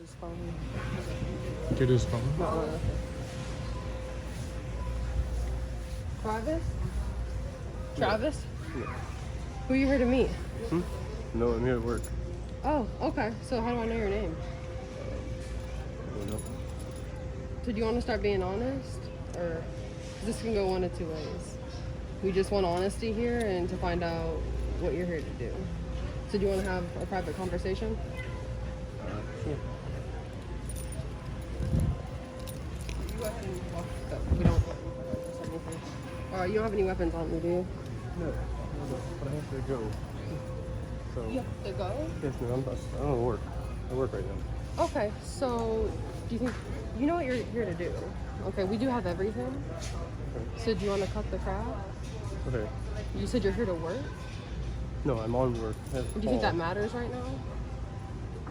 just call me. ¿Quieres call? No. Travis? Travis? No. Who are you here to meet? No, I'm here at work. Oh, okay. So how do I know your name? I don't know. So do you want to start being honest? Or this can go one of two ways. We just want honesty here and to find out what you're here to do. So do you want to have a private conversation? Sure. You go ahead and walk. We don't anything. You don't have any weapons on you, do you? No, but I have to go. So. You have to go? Yes, no, I don't work. I work right now. Okay, so do you think you know what you're here to do? Okay, we do have everything. Okay. So do you want to cut the crap? Okay. You said you're here to work? No, I'm on work. Do you think that matters right now?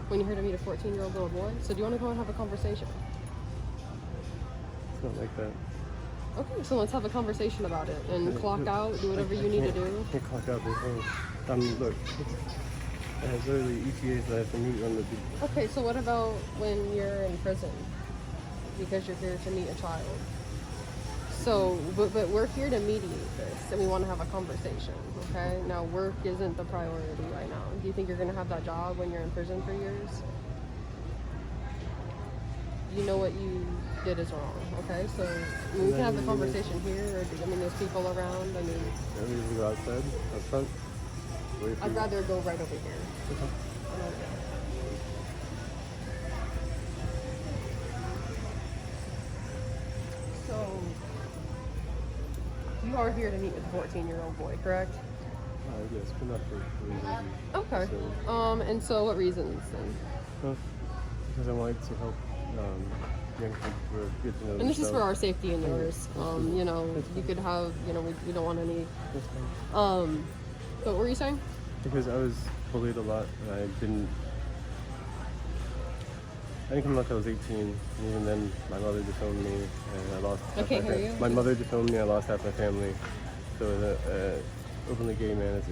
When you're here to meet a 14-year-old little boy? So do you want to go and have a conversation? It's not like that. Okay, so let's have a conversation about it and clock out, do whatever you need to do. I can't clock out this whole. Look. I have literally ETAs that I have to meet on the beach. Okay, so what about when you're in prison? Because you're here to meet a child. So, but we're here to mediate this, and we want to have a conversation, okay? Now, work isn't the priority right now. Do you think you're going to have that job when you're in prison for years? You know what you did is wrong, okay? So, we can have the conversation here, or, there's people around, Maybe we go outside, up front. I'd rather go right over here. Okay. So, you are here to meet with a 14-year-old boy, correct? Yes, but not for reasons. Okay. So, and so what reasons then? because I wanted to help young people get to know And this is for themselves. our safety and yours. You could have, we don't want any. That's fine. What were you saying? Because I was bullied a lot, and I didn't come out until I was 18, and even then my mother disowned me, and I lost half can't hear you. My mother disowned me, I lost half my family. So as an openly gay man,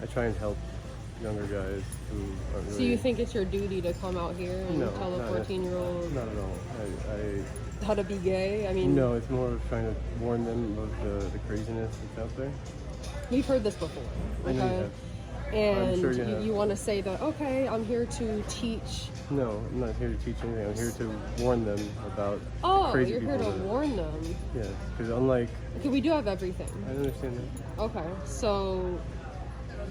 I try and help younger guys who aren't really... So you think it's your duty to come out here and tell a not 14-year-old Not at all. how to be gay? No, it's more of trying to warn them of the craziness that's out there. We've heard this before, I know you okay? have. And I'm sure you have. you want to say that, okay, I'm here to teach. No, I'm not here to teach anything. I'm here to warn them about Oh, crazy you're people here to that- warn them. Yes, because unlike... Okay, we do have everything. I understand that. Okay, so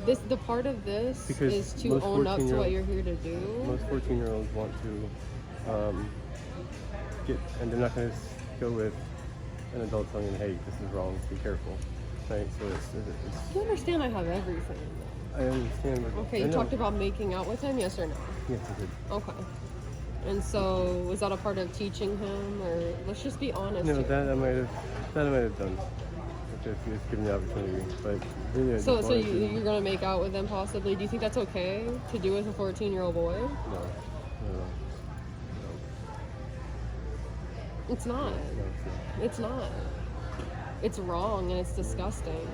the part of this Because is to most own up to what 14-year-olds you're here to do. Most 14-year-olds want to and they're not going to go with an adult telling them, hey, this is wrong, be careful. Right? So it's You understand I have everything. I understand. But Okay, I you know. talked about making out with him, yes or no? Yes, I did. Okay. And so, was that a part of teaching him, or let's just be honest No, here. that I might have done. If given the opportunity, but really, I just So wanted to- you're gonna make out with them possibly? Do you think that's okay to do with a 14-year-old boy? No. It's not. No, it's not. It's not. It's wrong and it's disgusting.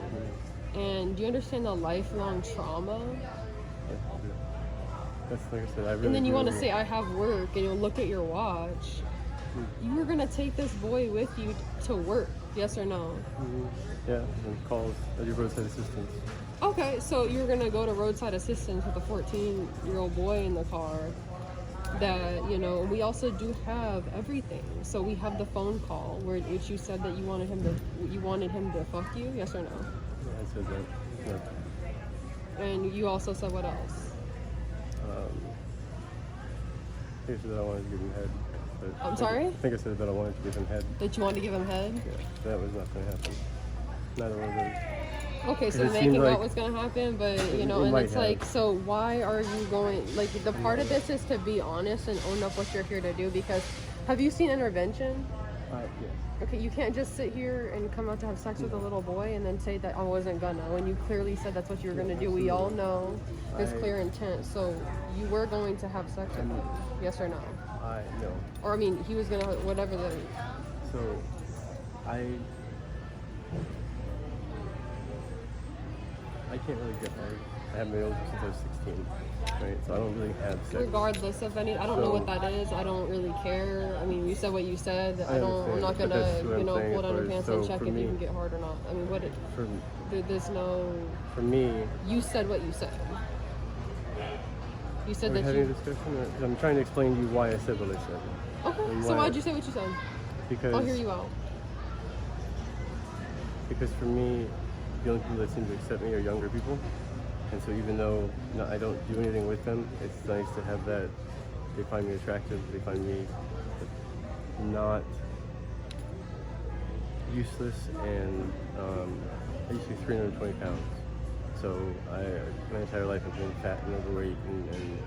And do you understand the lifelong trauma? That's like I said. I really. And then you do want to agree. say, I have work, and you'll look at your watch. You were going to take this boy with you to work, yes or no? Yeah, and calls your roadside assistance. Okay, so you're going to go to roadside assistance with a 14-year-old boy in the car. That, we also do have everything. So we have the phone call which you said that you wanted him to fuck you, yes or no? Yeah, I said that. Yeah. And you also said what else? I said that I wanted to give him head. But I'm sorry? I think I said that I wanted to give him head. That you wanted to give him head? Yeah, that was not going to happen. Neither one of those. Okay, so It making seemed out like- was going to happen, but, It and might it's have. like, so why are you going, like, the part of this is to be honest and own up what you're here to do, because have you seen Intervention? Yes. Okay, you can't just sit here and come out to have sex with a little boy and then say that I wasn't gonna, when you clearly said that's what you were gonna do. We all know there's clear intent, so you were going to have sex with him, yes or no? No. Or, he was gonna, whatever the... So, I can't really get hard. I haven't been able to since I was 16, right? So I don't really have sex. Regardless of any, I don't know what that is. I don't really care. I mean, you said what you said. I'm not but gonna, that's what I'm saying pull down your as far pants as- and so check for if you me- can get hard or not. I mean, what? There's no. For me, You said what you said. You said are we that having a you. discussion? Or, 'cause I'm trying to explain to you why I said what I said. Okay. And So why why'd you say what you said? Because I'll hear you out. Because for me, the only people that seem to accept me are younger people. And so even though I don't do anything with them, it's nice to have that. They find me attractive. They find me not useless. And I used to be 320 pounds. So my entire life I've been fat and overweight. And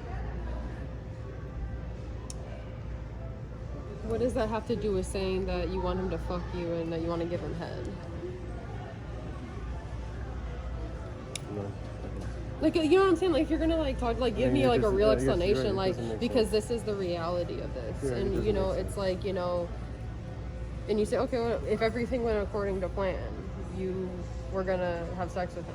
What does that have to do with saying that you want him to fuck you and that you want to give him head? you know, Like, you know what I'm saying? Like, if you're gonna like talk, like, give me it like a doesn't- real I guess you're right, explanation, it like, doesn't make because sense. this is the reality of this, You're right, it and doesn't make it's sense. like, and you say, okay, well, if everything went according to plan, you were gonna have sex with him.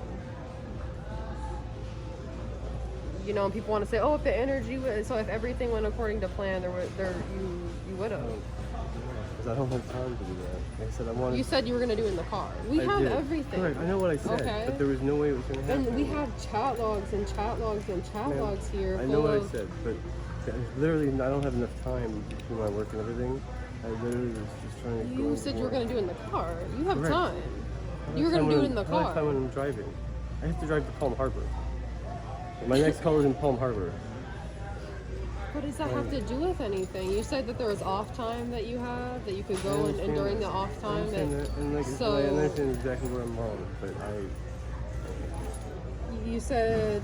And people want to say, oh, if the energy was, so if everything went according to plan, you would have. because I don't have time to do that. Like I said, I wanted. You said you were gonna do it in the car. We have did. everything. Correct. I know what I said, Okay. but there was no way it was going to happen. And we have chat logs and chat logs and chat Ma'am, logs here. I know what I said, but literally, I don't have enough time between my work and everything. I literally was just trying to. You said you were gonna do it in the car. You have Correct. time. You were gonna do it in the I have car. time when I'm driving. I have to drive to Palm Harbor. My next call is in Palm Harbor. What does that have to do with anything? You said that there was off time that you have, that you could I go and understand during that. the off I time. understand that, and like, so I understand exactly where I'm wrong, but you said.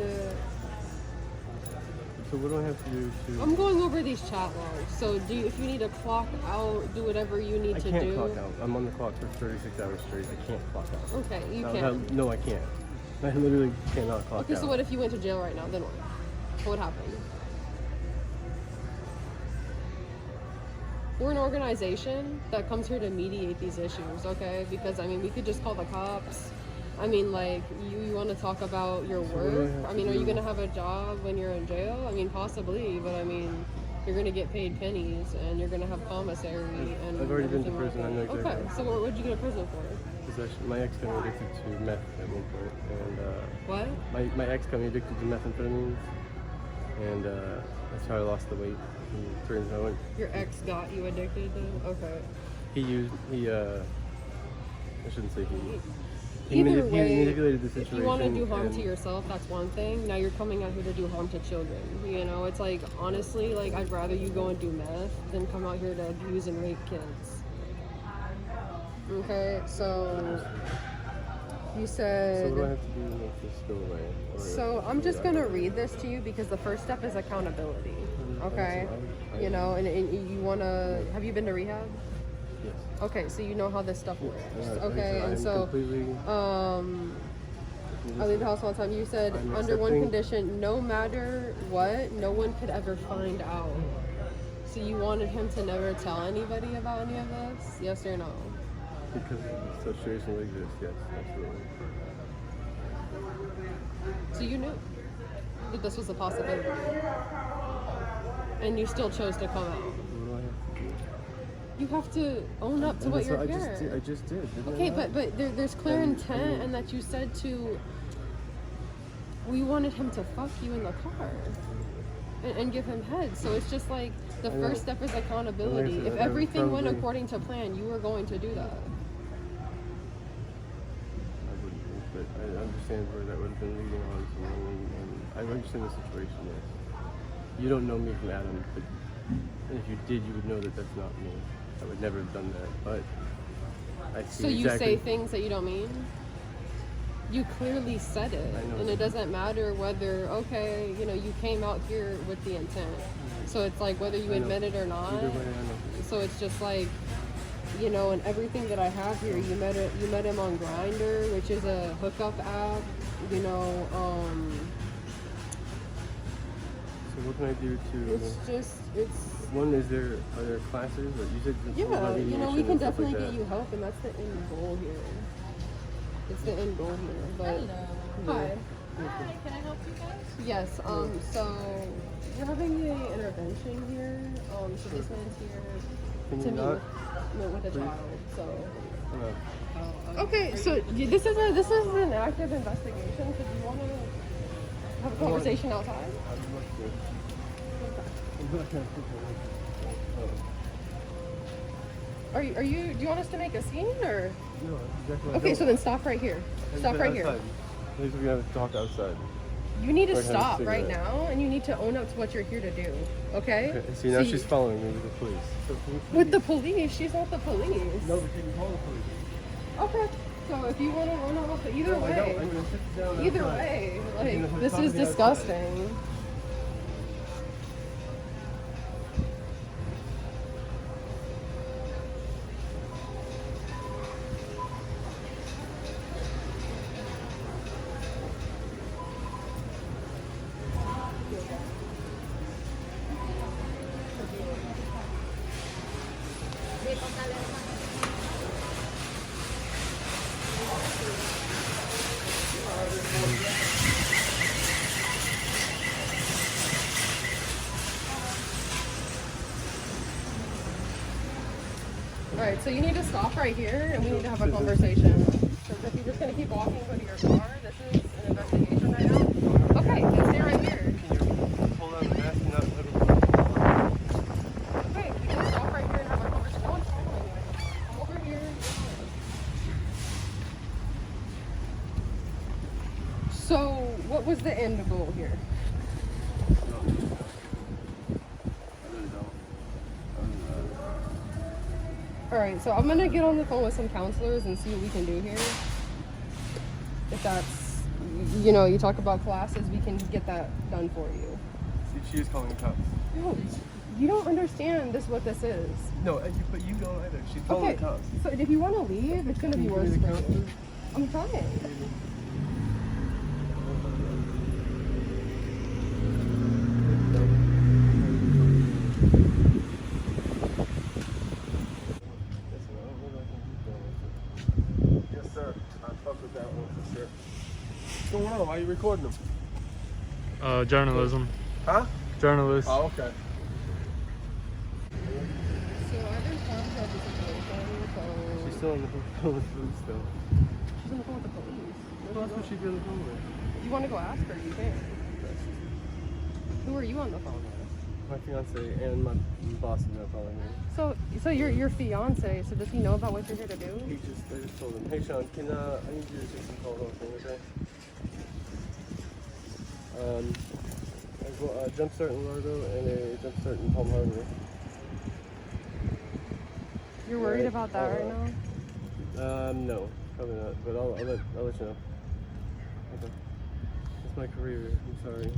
So what do I have to do to? I'm going over these chat logs. So if you need to clock out, do whatever you need I to can't do. clock out. I'm on the clock for 36 hours straight. I can't clock out. Okay, you No, can. no, I can't. I literally cannot clock Okay, out. so what if you went to jail right now? Then what? What would happen? We're an organization that comes here to mediate these issues, okay? Because, we could just call the cops. Like, you want to talk about your So what do I work? have to Are you do? going to have a job when you're in jail? Possibly, but you're going to get paid pennies and you're going to have commissary and I've already been to everything like prison. I know that. exactly. Okay, so what would you go to prison for? Possession. My ex got me addicted to meth at one point, and What? my ex got me addicted to methamphetamines, and that's how I lost the weight. And turns out Your ex got you addicted to? Okay. I shouldn't say he. Either He way, manipulated the if situation. you want to do harm and to yourself, that's one thing. Now you're coming out here to do harm to children. It's like, honestly, like, I'd rather you go and do meth than come out here to abuse and rape kids. Okay, so you So said. what do I have to do to make this go away? Or- So I'm just gonna read this to you because the first step is accountability. Okay, and you wanna. Have you been to rehab? Yes. Okay, so you know how this stuff works. Like Okay, I'm and so. completely. I leave the house one time. You said I'm under one accepting- condition, no matter what, no one could ever find out. So you wanted him to never tell anybody about any of this? Yes or no? Because such situation will exist, yes, absolutely. So you knew that this was a possibility, and you still chose to come out. What do I have to do? You have to own up to what you're I here. just did. didn't Okay, I? but there's clear And- intent, and that you said to. We wanted him to fuck you in the car. And give him head. So it's just like the I know. first step is accountability. Like I said, If I everything went probably- according to plan, you were going to do that. I wouldn't think, but I understand where that would have been leading on to, and I understand the situation, yes. You don't know me from Adam, but if you did, you would know that that's not me. I would never have done that, but I see So you exactly. say things that you don't mean? You clearly said it. I know. And it doesn't matter whether, okay, you came out here with the intent. So it's like whether you I know. admit it or not. Either way, I know. So it's just like, and everything that I have here, you met him on Grindr, which is a hookup app, So what can I do to? it's One, are there classes? Or you said something yeah, about we mediation can and stuff definitely like get that. you help, and that's the end goal here. It's the end goal here. But Hello. Hi. Hi, can I help you guys? Yes. So we're having an intervention here. So this man's here Can to you meet not? with a Please? child. So. No. Okay. So this is an active investigation. So do you want to have a conversation outside? I'm not good. I'm not gonna think Are you? Do you want us to make a scene or? No, exactly. Okay. So then stop right here. Stop right here. At least we're gonna talk outside. You need to Like, have a stop right cigarette. now, and you need to own up to what you're here to do. Okay? Okay. See, now she's following me with the police. So can you With the please- police? She's not the police. No, but can you call the police? Okay. So if you want to run off, either No, I don't. way. I'm gonna sit down Either outside. way, You know, like we're this is talking outside. disgusting. All right, so you need to stop right here, and we need to have a conversation. Because if you're just gonna keep walking, go to your car. This is an investigation right now. Okay, then stay right here. Hold on the mask and not let her. Okay, we can stop right here and have a conversation. No one's following you. Come over here. So, what was the end goal here? All right, so I'm gonna get on the phone with some counselors and see what we can do here. If that's, you know, you talk about classes, we can get that done for you. She is calling the cops. No, you don't understand what this is. No, but you don't either. She's calling Okay, the cops. so if you want to leave, it's gonna be Can you worse give me the for you. counselor? I'm trying. Yes, sir. I fuck with that one for sure. What's going on? Why are you recording them? Journalism. Huh? Journalist. Oh, okay. So I've informed her of the situation, so She's still on the phone with the police still. she's on the phone with the police. Well, that's what she'd be on the phone with. If you want to go ask her, you can. Who are you on the phone with? My fiance and my boss is now calling me. So your fiance. So does he know about what you're here to do? I just told him, hey Sean, can I need you to take some calls on the thing, okay? I've got a jump start in Largo and a jump start in Palm Harbor. You're worried Right. about that right now? No, probably not. But I'll let you know. Okay. It's my career. I'm sorry.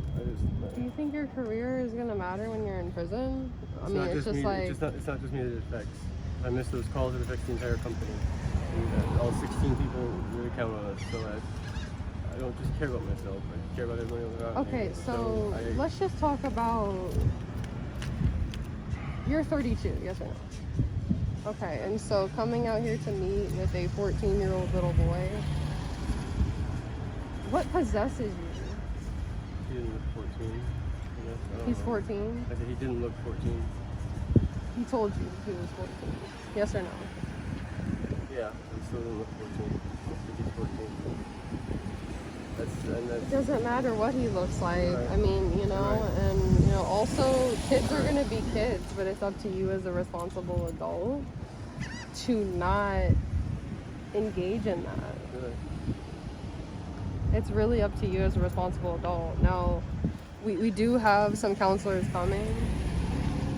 Do you think your career is gonna matter when you're in prison? I mean, it's just me, like it's not just me that it affects. If I miss those calls, it affects the entire company. And all 16 people really count on us. So I don't just care about myself. I care about everybody else around me. okay. So let's just talk about. You're 32, yes or no? Okay, and so coming out here to meet with a 14-year-old little boy, what possesses you? He didn't look 14. I guess. I don't He's know. 14. I said he didn't look 14. He told you he was 14. Yes or no? Yeah, he still didn't look 14. I think he's 14. It doesn't matter what he looks like. Right. I mean, you know, Right. and you know, also kids are gonna be kids, but it's up to you as a responsible adult to not engage in that. Really. It's really up to you as a responsible adult. Now, we do have some counselors coming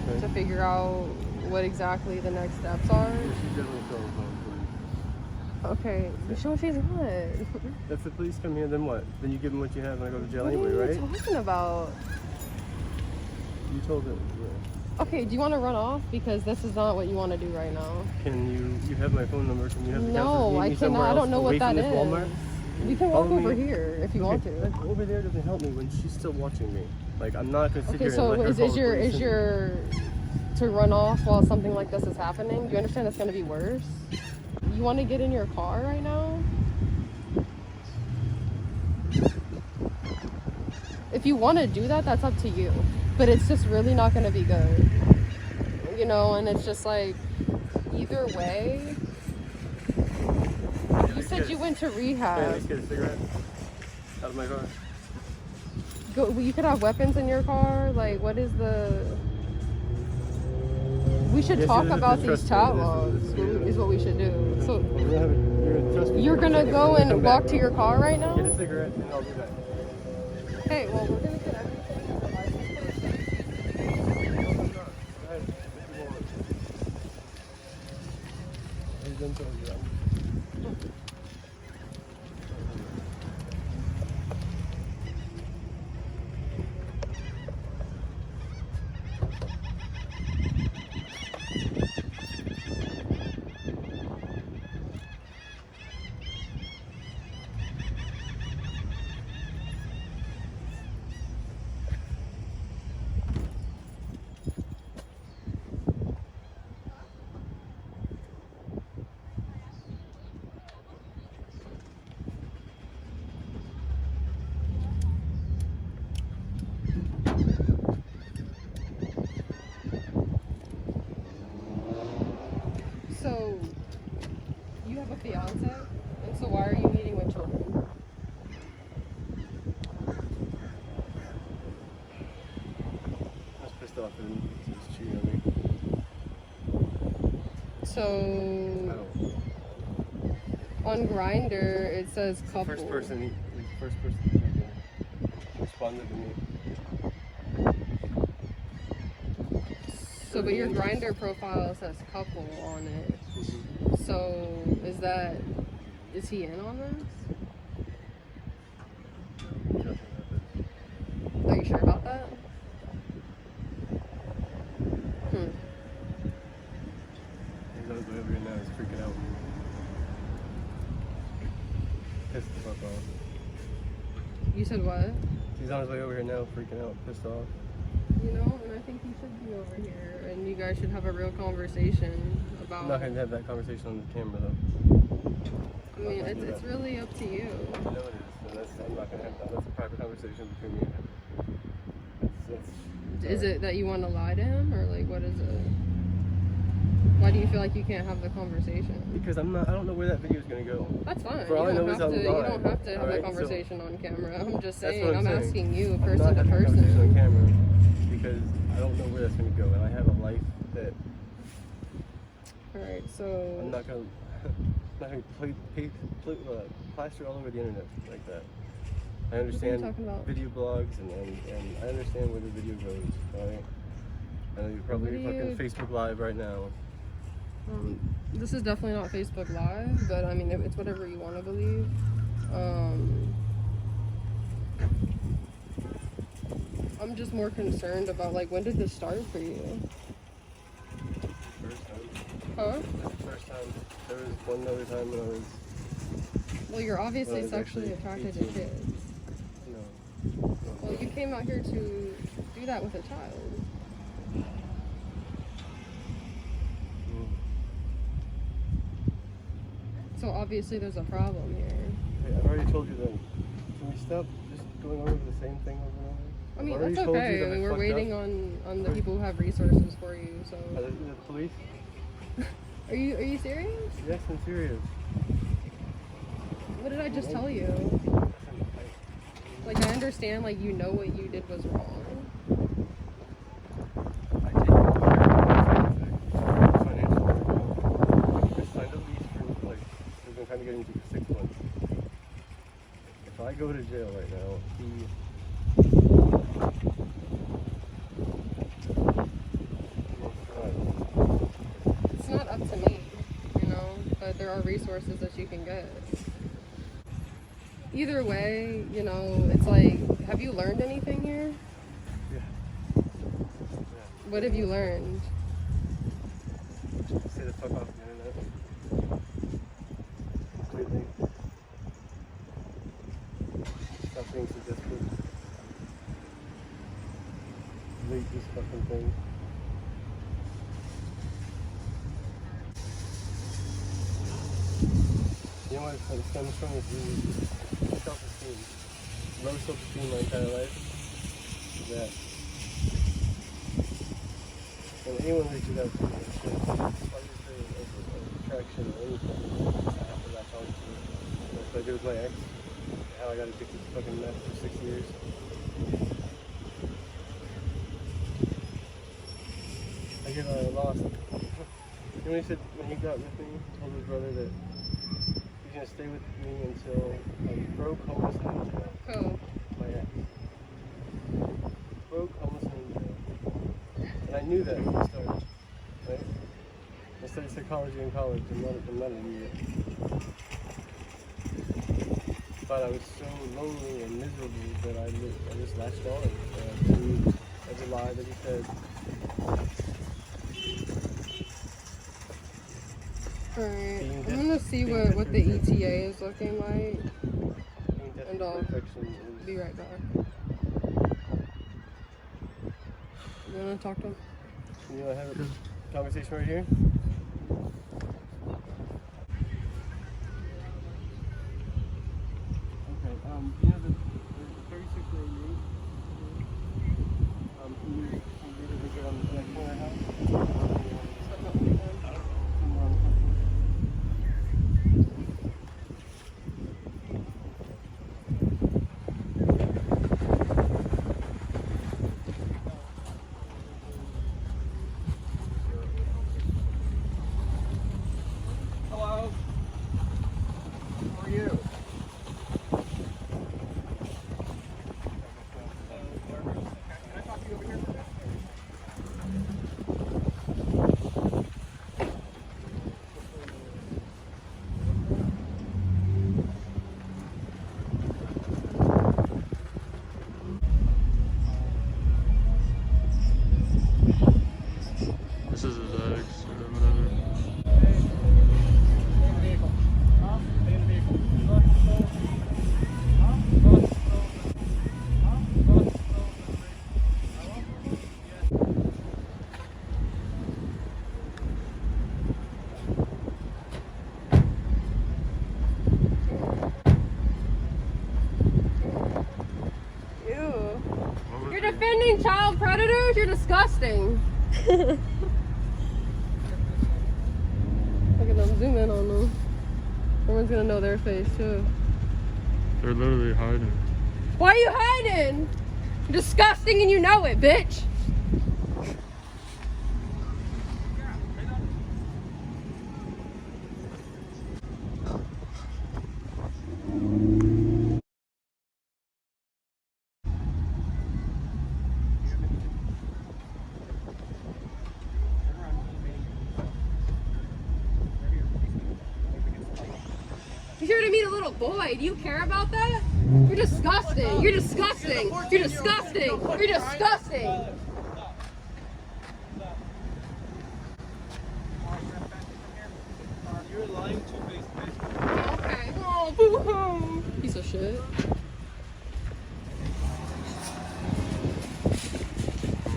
Okay. to figure out what exactly the next steps are. She's definitely still on the phone. Okay, sure she's not. If the police come here, then what? Then you give them what you have and I go to jail What anyway, are right? you talking about? You told them. Yeah. Okay, do you want to run off? Because this is not what you want to do right now. Can you have my phone number? Can you have the No, counselors meet I me somewhere cannot. I else don't know away what from that this is. Walmart? We can walk Follow over me? here if you want to. Like, over there doesn't help me when she's still watching me. Like, I'm not gonna sit Okay, here so and let her call the police is and- your to run off while something like this is happening? Do you understand it's going to be worse? You want to get in your car right now? if you want to do that, that's up to you. But it's just really not going to be good. You know, and it's just like, either way. You said you went to Can I at rehab. least get a cigarette out of my car? You could have weapons in your car. Like, what is the... We should Yes, talk it is about a these trust chat me, logs, is what we should do. So, You're you're gonna go and walk to your car right now? Get a cigarette and I'll be back. Hey, well, we're gonna get everything in the license plate. Go ahead, if you want. He's done told you. So, you have a fiance, and so why are you meeting with children? I was pissed off and he was cheating on me. So, on Grindr, it says He's couple. the first person who responded to me. So, but your Grindr profile says couple on it. So, is he in on this? Are you sure about that? He's on his way over here now, he's freaking out. Pissed the fuck off. You said what? He's on his way over here now, freaking out, pissed off. You know, and I think he should be over here, and you guys should have a real conversation about... I'm not going to have that conversation on the camera though. I mean, it's really up to you. I know it is, and I'm not going to have that. That's a private conversation between me and him. Is it that you want to lie to him, or like, what is it? Why do you feel like you can't have the conversation? Because I don't know where that video is going to go. That's fine. For all I know is I'm You lying. don't have to have Alright, a conversation on camera. I'm just that's saying, what I'm I'm saying. asking you, I'm person not to having a conversation on person. camera because I don't know where that's going to go, and I have a life that Alright, so... I'm not going to plaster all over the internet like that. I understand talking about? video blogs and I understand where the video goes. Right? I know you're probably fucking Facebook Live right now. This is definitely not Facebook Live, but I mean, it's whatever you want to believe. I'm just more concerned about, like, when did this start for you? First time. Huh? That's the first time. There was one other time when I was. Well, you're obviously Well, I was sexually actually attracted to 18. kids. No. Well, you came out here to do that with a child. So obviously there's a problem here. Hey, I've already told you that. Can we stop just going over the same thing over and over? I mean, I've already that's told you okay. that I mean, I we're fucked waiting up. on the people who have resources for you. So, Are they the police? are you serious? Yes, I'm serious. What did I just tell you? Like, I understand, like, you know what you did was wrong. I take it financial. I signed a lease for, like, we've been kind of getting into 6 months. If I go to jail right now, It's not up to me, you know, but there are resources that you can get. Either way, you know, it's like, have you learned anything here? yeah. What have you learned? Stay the fuck off the internet. Completely. Stop being so desperate. Delete this fucking thing. You know what it stems from is really self-esteem. Low self-esteem my entire life. that when anyone reaches out to me, it's just attraction or anything, I have to latch on to it. That's what I did with my ex, how I got addicted to fucking meth for 6 years. I get lost. You know when he said, when he got with me, told his brother that he's gonna stay with me until I'm broke, homeless, and in jail. Who? My ex. Broke, homeless, and in jail. And I knew that when I started, right? I studied psychology in college. I'm not an idiot. But I was so lonely and miserable that I just latched on to every lie that he said. Alright, I'm gonna see what the ETA is looking like, and I'll be right back. You wanna talk to him? You wanna have a conversation right here? Okay, you know the 36 road route? Can you get a visit on that corner house? This is his ex or whatever. Ew. You're defending child predators? You're disgusting. Look at them, zoom in on them. Everyone's gonna know their face too. They're literally hiding. Why are you hiding? You're disgusting and you know it, bitch. You're here to meet a little boy. Do you care about that? You're disgusting. You're disgusting. You're disgusting. You're disgusting. You're lying two-faced bitch. Okay. Oh, boo-hoo. Piece of shit.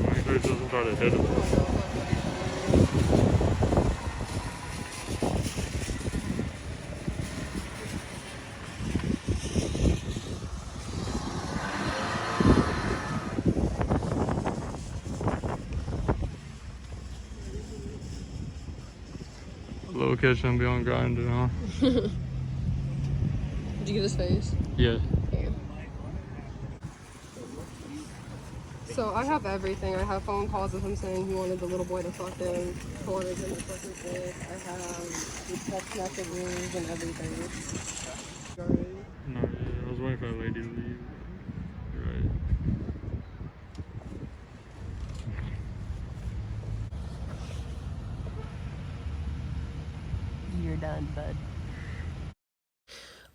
Make sure he doesn't try to hit him. Little kid shouldn't be on Grindr, huh? Did you get his face? Yeah. Yeah. So I have everything. I have phone calls of him saying he wanted the little boy to fuck him. He wanted him to suck his dick. I have the text messages and everything. No, yeah, I was waiting for that lady to leave. You're right. You're done, bud.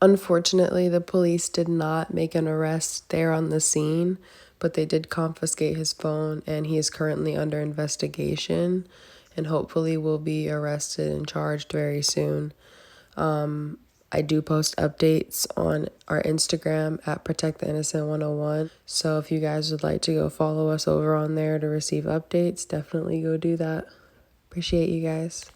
Unfortunately, the police did not make an arrest there on the scene, but they did confiscate his phone and he is currently under investigation and hopefully will be arrested and charged very soon. I do post updates on our Instagram at Protect the Innocent 101. So if you guys would like to go follow us over on there to receive updates, definitely go do that. Appreciate you guys.